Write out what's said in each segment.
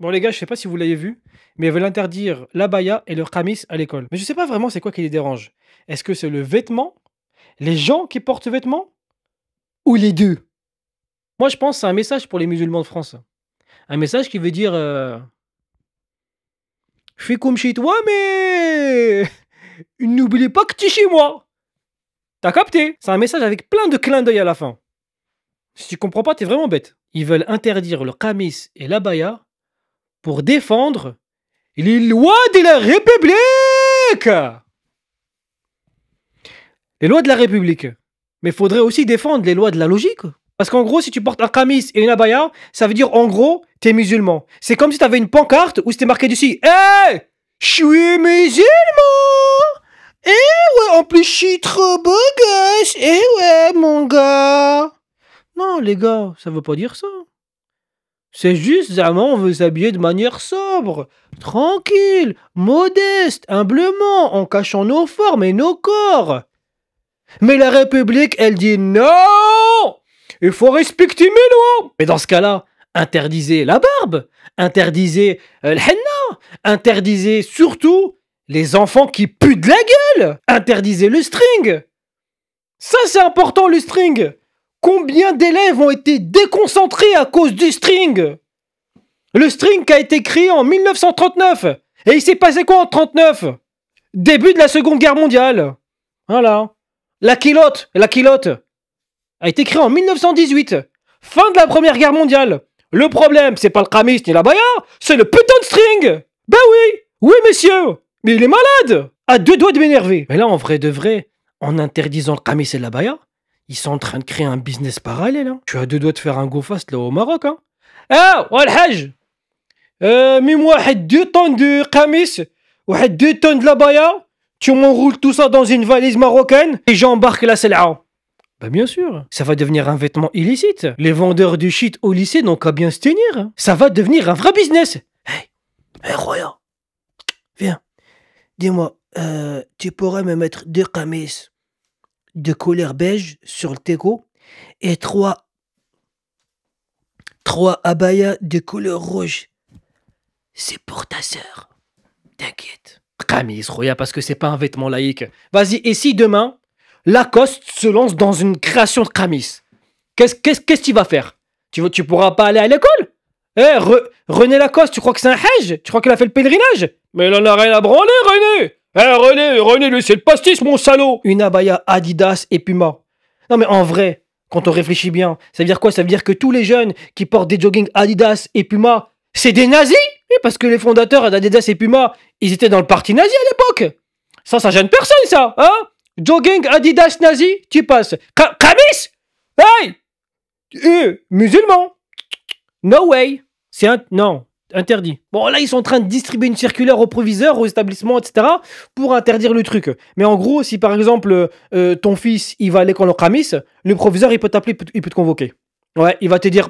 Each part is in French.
Bon les gars, je sais pas si vous l'avez vu, mais ils veulent interdire l'abaya et le khamis à l'école. Mais je sais pas vraiment c'est quoi qui les dérange. Est-ce que c'est le vêtement, les gens qui portent ce vêtement, ou les deux? Moi je pense que c'est un message pour les musulmans de France. Un message qui veut dire fais comme chez toi, mais n'oublie pas que tu es chez moi. T'as capté? C'est un message avec plein de clins d'œil à la fin. Si tu comprends pas, t'es vraiment bête. Ils veulent interdire le khamis et l'abaya pour défendre les lois de la République. Les lois de la République. Mais faudrait aussi défendre les lois de la logique. Parce qu'en gros, si tu portes un khamis et une abaya, ça veut dire en gros, t'es musulman. C'est comme si t'avais une pancarte où c'était marqué dessus hey, je suis musulman. Eh ouais, en plus je suis trop beau gosse. Eh ouais, mon gars. Non, les gars, ça veut pas dire ça. C'est juste, on veut s'habiller de manière sobre, tranquille, modeste, humblement, en cachant nos formes et nos corps. Mais la République, elle dit non! Il faut respecter mes lois! Mais dans ce cas-là, interdisez la barbe, interdisez le henna, interdisez surtout les enfants qui puent de la gueule, interdisez le string. Ça, c'est important, le string. Combien d'élèves ont été déconcentrés à cause du string? Le string qui a été créé en 1939. Et il s'est passé quoi en 1939? Début de la Seconde Guerre mondiale. Voilà. La culotte a été créée en 1918. Fin de la Première Guerre mondiale. Le problème, c'est pas le khamis ni l'abaya, c'est le putain de string. Ben oui. Oui, messieurs. Mais il est malade. À deux doigts de m'énerver. Mais là, en vrai de vrai, en interdisant le khamis et l'abaya, ils sont en train de créer un business parallèle. Hein. Tu as deux doigts de faire un go fast là au Maroc. Hein. Ah, walhaj. Mets-moi 2 tonnes de khamis, 2 tonnes de l'abaya. Tu m'enroules tout ça dans une valise marocaine et j'embarque la sel'a. Bah bien sûr, ça va devenir un vêtement illicite. Les vendeurs du shit au lycée n'ont qu'à bien se tenir. Ça va devenir un vrai business. Hey Roya, viens. Dis-moi, tu pourrais me mettre 2 khamis de couleur beige sur le teco et 3 abayas de couleur rouge. C'est pour ta sœur. T'inquiète. Khamis, Roya, parce que c'est pas un vêtement laïque. Vas-y, et si demain, Lacoste se lance dans une création de khamis, qu'est-ce que tu vas faire? Tu pourras pas aller à l'école? René Lacoste, tu crois que c'est un hajj? Tu crois qu'il a fait le pèlerinage? Mais il en a rien à branler, René! René, lui, c'est le pastis, mon salaud! Une abaya Adidas et Puma. Non, mais en vrai, quand on réfléchit bien, ça veut dire quoi? Ça veut dire que tous les jeunes qui portent des jogging Adidas et Puma, c'est des nazis? Oui, parce que les fondateurs d'Adidas et Puma, ils étaient dans le parti nazi à l'époque. Ça gêne personne, ça, hein? Jogging Adidas nazi, tu passes. Khamis? Hey! Musulman? No way. Non, interdit. Bon, là, ils sont en train de distribuer une circulaire aux proviseurs, aux établissements, etc. pour interdire le truc. Mais en gros, si par exemple, ton fils, il va à l'école en khamis, le proviseur, il peut t'appeler, il peut te convoquer. Ouais, il va te dire...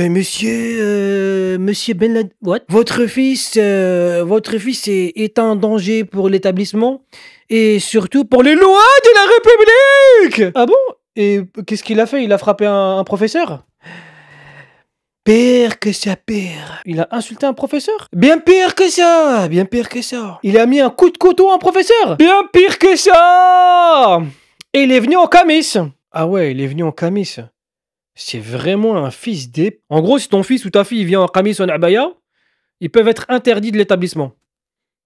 monsieur Ben Laden, what? Votre fils est un danger pour l'établissement et surtout pour les lois de la République. Ah bon? Et qu'est-ce qu'il a fait? Il a frappé un professeur? Pire que ça, pire. Il a insulté un professeur? Bien pire que ça, bien pire que ça. Il a mis un coup de couteau à un professeur? Bien pire que ça. Et il est venu en khamis. Ah ouais, il est venu en khamis. C'est vraiment un fils d'ép... En gros, si ton fils ou ta fille vient en khamis ou en abaya, ils peuvent être interdits de l'établissement.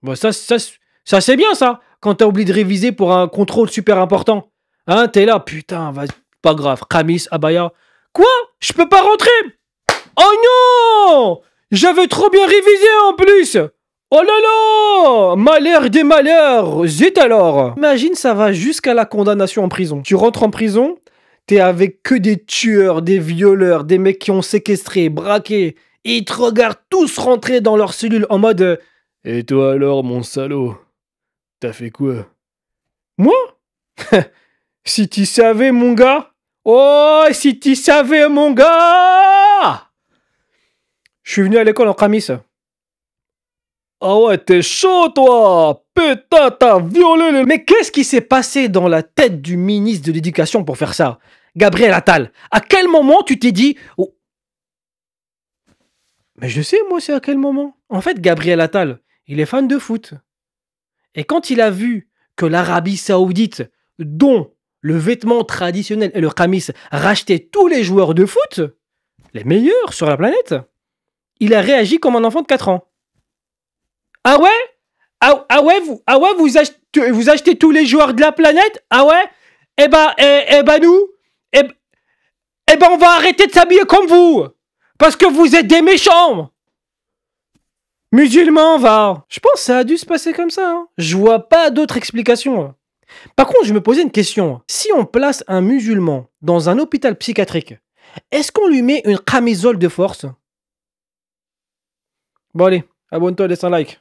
Bon, ça c'est bien, ça. Quand t'as oublié de réviser pour un contrôle super important. Hein, t'es là, putain, vas-y, pas grave. Khamis, abaya. Quoi? Je peux pas rentrer? Oh non! J'avais trop bien révisé en plus! Oh là là! Malheur des malheurs! Zut alors! Imagine, ça va jusqu'à la condamnation en prison. Tu rentres en prison... T'es avec que des tueurs, des violeurs, des mecs qui ont séquestré, braqué. Et ils te regardent tous rentrer dans leur cellule en mode et toi alors, mon salaud? T'as fait quoi? Moi? Si tu savais, mon gars? Oh, si tu savais, mon gars! Je suis venu à l'école en khamis. Ah ouais, t'es chaud, toi! Putain, t'as violé le... Mais qu'est-ce qui s'est passé dans la tête du ministre de l'Éducation pour faire ça? Gabriel Attal, à quel moment tu t'es dit... Oh. Mais je sais, moi, c'est à quel moment. En fait, Gabriel Attal, il est fan de foot. Et quand il a vu que l'Arabie Saoudite, dont le vêtement traditionnel et le khamis, rachetait tous les joueurs de foot, les meilleurs sur la planète, il a réagi comme un enfant de 4 ans. Ah ouais? Vous achetez tous les joueurs de la planète? Ah ouais? Nous, eh, on va arrêter de s'habiller comme vous! Parce que vous êtes des méchants! Musulmans, va! Je pense que ça a dû se passer comme ça. Hein. Je vois pas d'autre explication. Par contre, je me posais une question. Si on place un musulman dans un hôpital psychiatrique, est-ce qu'on lui met une camisole de force? Bon allez, abonne-toi, laisse un like.